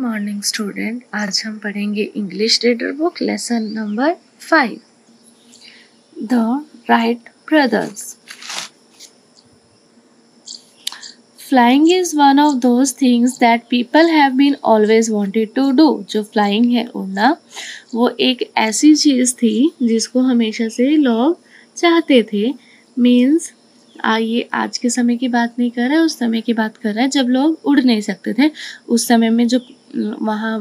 Morning student. आज हम पढ़ेंगे English reader book lesson number 5 the Wright brothers. Flying is one of those things that people have been always wanted to do. जो flying है, उड़ना, वो एक ऐसी चीज़ थी जिसको हमेशा से लोग चाहते थे। मीन्स ये आज के समय की बात नहीं कर रहा है, उस समय की बात कर रहा है जब लोग उड़ नहीं सकते थे। उस समय में जो वहाँ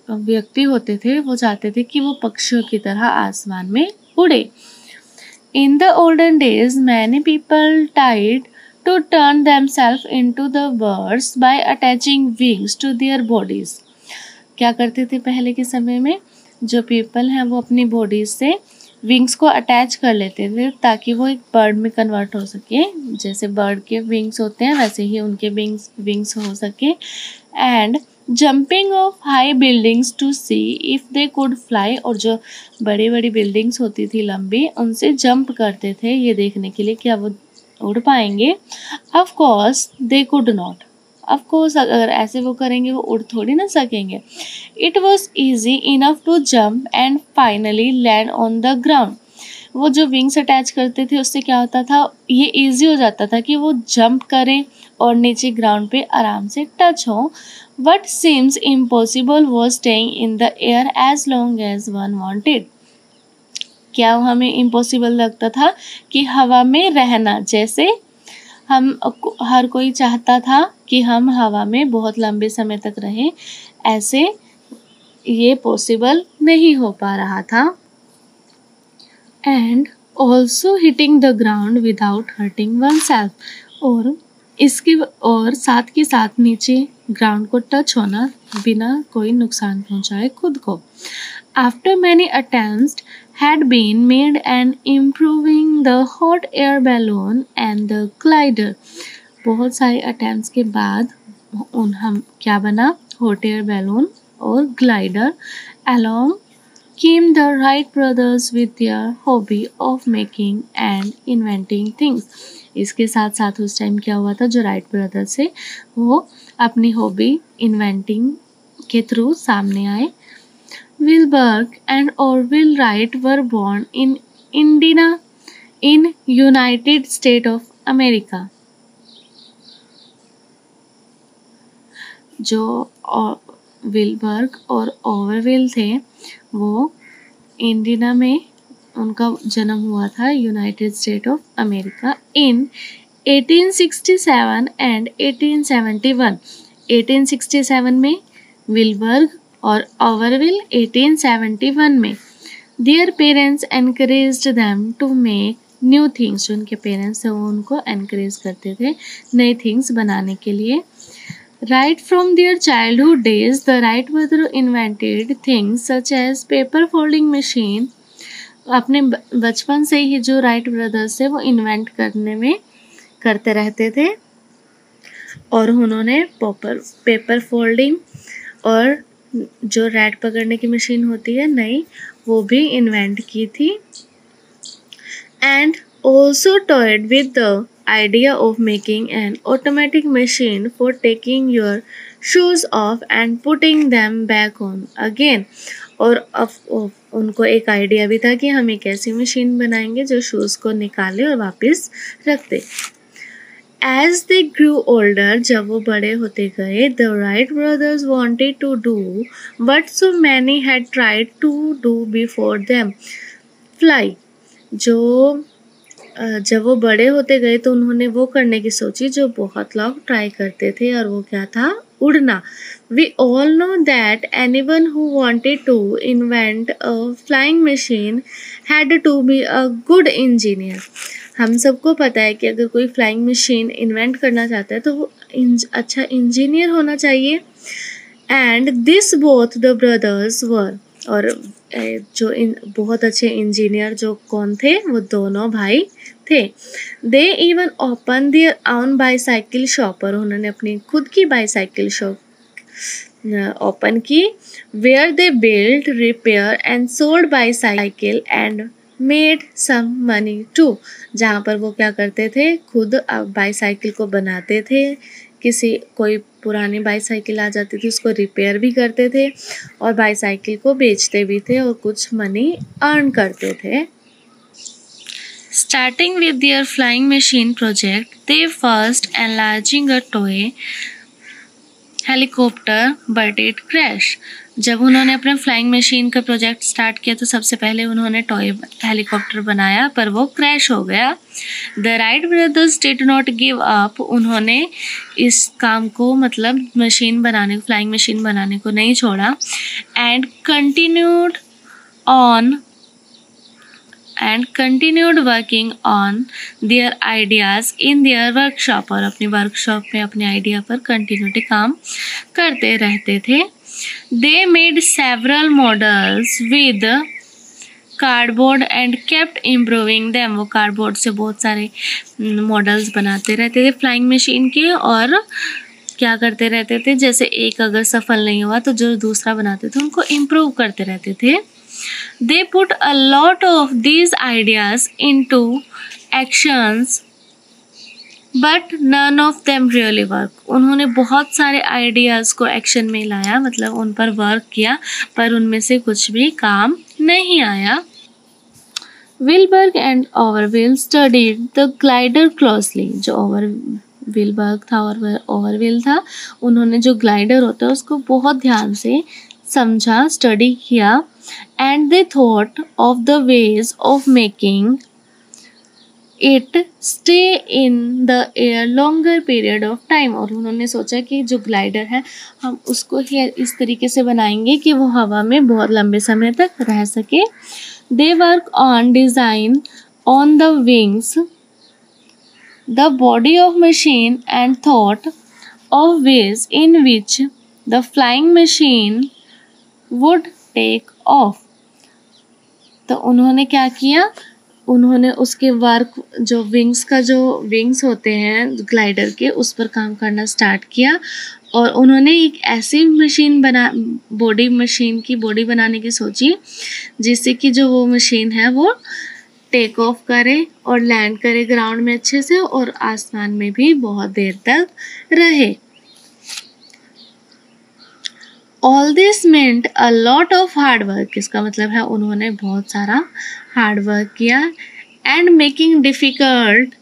व्यक्ति होते थे वो चाहते थे कि वो पक्षियों की तरह आसमान में उड़े। In the olden days many people टाइड to turn themselves into the birds by attaching wings to their bodies। क्या करते थे पहले के समय में? जो पीपल हैं वो अपनी बॉडीज से विंग्स को अटैच कर लेते थे ताकि वो एक बर्ड में कन्वर्ट हो सके। जैसे बर्ड के विंग्स होते हैं वैसे ही उनके विंग्स हो सके। And jumping off high buildings to see if they could fly. और जो बड़ी बड़ी बिल्डिंग्स होती थी लंबी, उनसे जंप करते थे ये देखने के लिए क्या वो उड़ पाएंगे। Of course they could not. Of course अगर ऐसे वो करेंगे वो उड़ थोड़ी ना सकेंगे। It was easy enough to jump and finally land on the ground. वो जो विंग्स अटैच करते थे उससे क्या होता था, ये ईजी हो जाता था कि वो जंप करें और नीचे ग्राउंड पे आराम से टच हो। What seems impossible was staying in the air as long as one wanted. क्या हमें इम्पॉसिबल लगता था कि हवा में रहना, जैसे हम हर कोई चाहता था कि हम हवा में बहुत लंबे समय तक रहें, ऐसे ये पॉसिबल नहीं हो पा रहा था। And also hitting the ground without hurting oneself. और साथ के साथ नीचे ग्राउंड को टच होना बिना कोई नुकसान पहुंचाए खुद को। After many attempts had been made and improving the hot air balloon and the glider। बहुत सारे attempts के बाद हम क्या बना, hot air balloon और glider। Along came the Wright brothers with their hobby of making and inventing things। इसके साथ साथ उस टाइम क्या हुआ था, जो राइट ब्रदर्स है वो अपनी हॉबी इन्वेंटिंग के थ्रू सामने आए। Wilbur and Orville Wright were born in Indiana in United States of America। जो विलबर्ग और ओवरविल थे वो इंडियाना में उनका जन्म हुआ था, United State of America, in 1867 and 1871। 1867 में विलबर्ग और ओवरविल 1871 में। Their parents encouraged them to make new things. जो उनके पेरेंट्स थे वो उनको एनकरेज करते थे नई थिंग्स बनाने के लिए। Right from their childhood days the Wright brother invented things such as paper folding machine. अपने बचपन से ही जो राइट ब्रदर्स थे वो इन्वेंट करते रहते थे और उन्होंने पेपर फोल्डिंग और जो रैट पकड़ने की मशीन होती है नई, वो भी इन्वेंट की थी। And also toyed with the idea of making an automatic machine for taking your shoes off and putting them back on again. और उनको एक आइडिया भी था कि हम एक ऐसी मशीन बनाएंगे जो शूज़ को निकाले और वापस रख दे। As they grew older, जब वो बड़े होते गए, the Wright brothers wanted to do what so many had tried to do before them, fly। जब वो बड़े होते गए तो उन्होंने वो करने की सोची जो बहुत लोग ट्राई करते थे, और वो क्या था, उड़ना। We all know that anyone who wanted to invent a flying machine had to be a good engineer। हम सबको पता है कि अगर कोई फ्लाइंग मशीन इन्वेंट करना चाहता है तो वो अच्छा इंजीनियर होना चाहिए। And this both the brothers were. और जो बहुत अच्छे इंजीनियर जो कौन थे, वो दोनों भाई थे। They even open their own bicycle shop. और उन्होंने अपनी खुद की बाईसाइकिल शॉप ओपन की। Where they build, repair and sold bicycle and made some money too. जहाँ पर वो क्या करते थे, खुद बाईसाइकिल को बनाते थे, किसी कोई पुरानी बाईसाइकिल आ जाती थी उसको रिपेयर भी करते थे और बाईसाइकिल को बेचते भी थे और कुछ मनी अर्न करते थे। Starting with their flying machine project, they first enlarging a toy helicopter but it crash. जब उन्होंने अपने फ्लाइंग मशीन का प्रोजेक्ट स्टार्ट किया तो सबसे पहले उन्होंने टॉय हेलीकॉप्टर बनाया पर वो क्रैश हो गया। The Wright brothers did not give up. उन्होंने इस काम को मतलब मशीन बनाने फ्लाइंग मशीन बनाने को नहीं छोड़ा and continued working on their ideas in their workshop। और अपनी वर्कशॉप में अपने आइडिया पर कंटिन्यूटी काम करते रहते थे। They made several models with cardboard and kept improving them. वो कार्डबोर्ड से बहुत सारे मॉडल्स बनाते रहते थे फ्लाइंग मशीन के और क्या करते रहते थे, जैसे एक अगर सफल नहीं हुआ तो जो दूसरा बनाते थे उनको इम्प्रूव करते रहते थे। They put a lot of these ideas into actions but none of them really work। उन्होंने बहुत सारे आइडियाज़ को एक्शन में लाया मतलब उन पर वर्क किया पर उनमें से कुछ भी काम नहीं आया। विलबर्ग and ओवरविल studied the glider closely। जो विलबर्ग था और ओवरविल था उन्होंने जो ग्लाइडर होता है उसको बहुत ध्यान से समझा स्टडी किया and they thought of the ways of making it stay in the air longer period of time। और उन्होंने सोचा कि जो ग्लाइडर है हम उसको ही इस तरीके से बनाएंगे कि वो हवा में बहुत लंबे समय तक रह सके। They work on design on the wings, the body of machine and thought of ways in which the flying machine would take off। तो उन्होंने क्या किया, उन्होंने उसके वर्क जो विंग्स होते हैं ग्लाइडर के उस पर काम करना स्टार्ट किया और उन्होंने एक ऐसी मशीन बॉडी बनाने की सोची जिससे कि जो वो मशीन है वो टेक ऑफ करे और लैंड करे ग्राउंड में अच्छे से और आसमान में भी बहुत देर तक रहे। All this meant a lot of hard work। इसका मतलब है उन्होंने बहुत सारा हार्ड वर्क किया and making difficult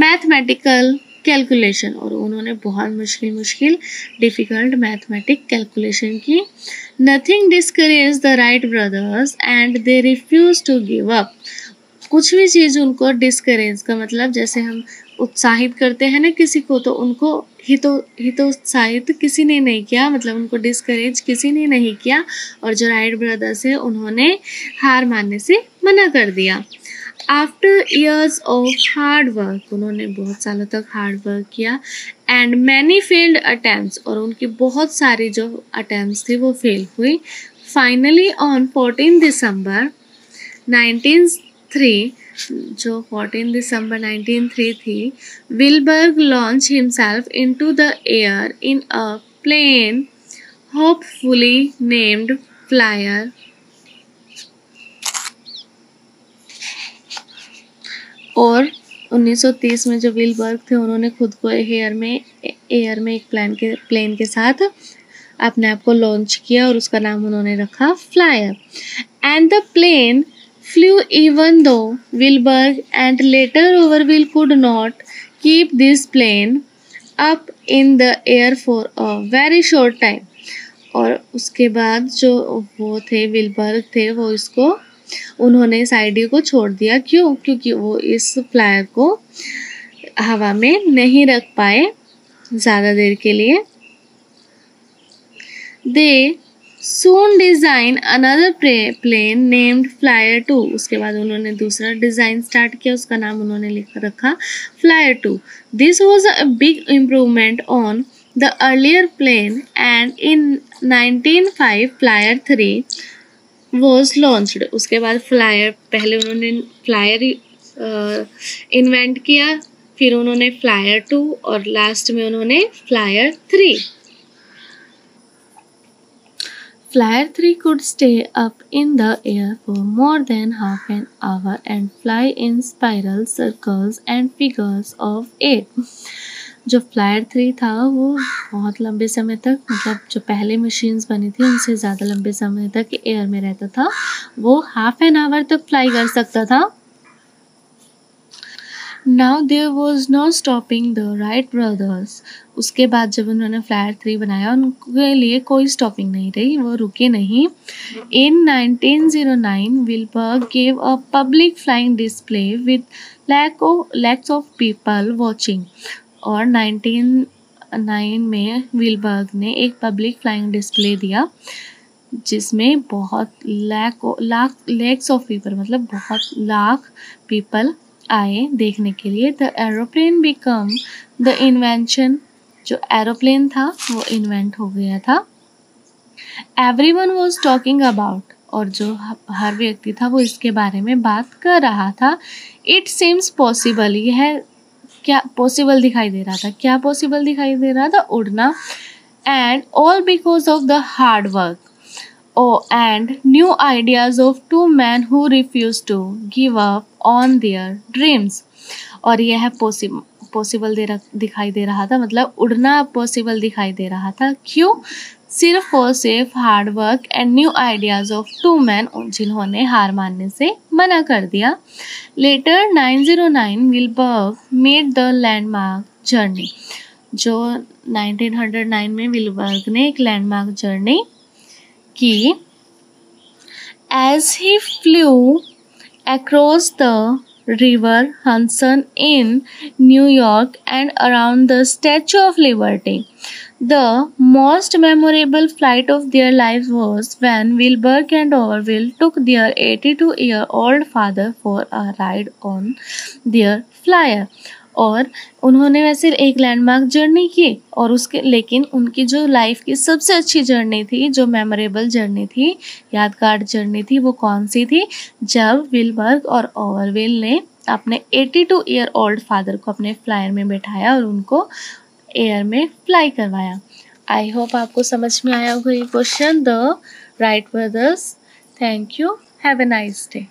mathematical calculation। और उन्होंने बहुत मुश्किल डिफ़िकल्ट मैथमेटिक कैलकुलेशन की। Nothing discouraged the Wright brothers and they refused to give up। कुछ भी चीज़ उनको डिस्करेज का मतलब जैसे हम उत्साहित करते हैं ना किसी को तो उनको हितोत्साहित किसी ने नहीं किया मतलब उनको डिस्करेज किसी ने नहीं किया और जो राइट ब्रदर्स है उन्होंने हार मानने से मना कर दिया। After years of hard work उन्होंने बहुत सालों तक हार्ड वर्क किया एंड मैनी फेल्ड अटैम्प्ट्स और उनकी बहुत सारी जो अटैम्प्ट्स थी वो फेल हुई। फाइनली ऑन 14 दिसंबर 1903 जो 14 दिसंबर 1903 थी, Wilbur launch himself into the air in a plane hopefully named Flyer. और 1930 में जो विलबर्ग थे उन्होंने खुद को एयर में एक प्लेन के साथ अपने आप को लॉन्च किया और उसका नाम उन्होंने रखा Flyer. And the plane flew even though Wilburg and later Overville could not keep this plane up in the air for a very short time। और उसके बाद जो वो थे विलबर्ग थे वो उन्होंने इस आइडिया को छोड़ दिया। क्यों? क्योंकि वो इस फ्लायर को हवा में नहीं रख पाए ज़्यादा देर के लिए। They soon design another plane named Flyer 2। उसके बाद उन्होंने दूसरा डिज़ाइन स्टार्ट किया उसका नाम उन्होंने रखा Flyer 2। This was a big improvement on the earlier plane and in 1905 Flyer 3 was launched। उसके बाद पहले उन्होंने फ्लायर इन्वेंट किया फिर उन्होंने Flyer 2 और लास्ट में उन्होंने Flyer 3। Flyer 3 could stay up in the air for more than half an hour and fly in spiral circles and figures of 8। जो फ्लायर 3 था वो बहुत लंबे समय तक, मतलब जो पहले मशीन्स बनी थी उनसे ज़्यादा लंबे समय तक एयर में रहता था। वो हाफ एन आवर तक फ्लाई कर सकता था। Now there was no stopping the Wright brothers. उसके बाद जब उन्होंने फ्लायर 3 बनाया उनके लिए कोई स्टॉपिंग नहीं रही, वो रुके नहीं। In 1909, Wilbur gave a public flying display with lakhs of people watching. और 1909 में विलबर्ग ने एक पब्लिक फ्लाइंग डिस्प्ले दिया जिसमें बहुत लैक्स ऑफ पीपल, मतलब बहुत लाख पीपल आए देखने के लिए। The aeroplane become the invention. जो एरोप्लेन था वो इन्वेंट हो गया था। Everyone was talking about. और जो हर व्यक्ति था वो इसके बारे में बात कर रहा था। It seems possible. यह क्या पॉसिबल दिखाई दे रहा था? क्या पॉसिबल दिखाई दे रहा था? उड़ना। And all because of the hard work and new ideas of two men who refused to give up on their dreams. और यह पॉसिबल दिखाई दे रहा था, मतलब उड़ना पॉसिबल दिखाई दे रहा था। क्यों? सिर्फ और सिर्फ hard work and new ideas of two man, जिन्होंने हार मानने से मना कर दिया। Later 1909 Wilbur made the landmark journey. जो 1909 में विलबर्ग ने एक लैंडमार्क जर्नी की। As he flew across the river Hudson in New York and around the Statue of Liberty, the most memorable flight of their lives was when Wilbur and Orville took their 82-year-old father for a ride on their flyer. और उन्होंने वैसे एक landmark journey की और उसके, लेकिन उनकी जो लाइफ की सबसे अच्छी जर्नी थी, जो मेमोरेबल जर्नी थी, यादगार जर्नी थी, वो कौन सी थी? जब विलबर्ग और ओवरविल ने अपने 82-ईयर-ओल्ड फादर को अपने फ्लायर में बैठाया और उनको एयर में फ्लाई करवाया। आई होप आपको समझ में आया होगा ये question. The Wright brothers. Thank you. Have a nice day.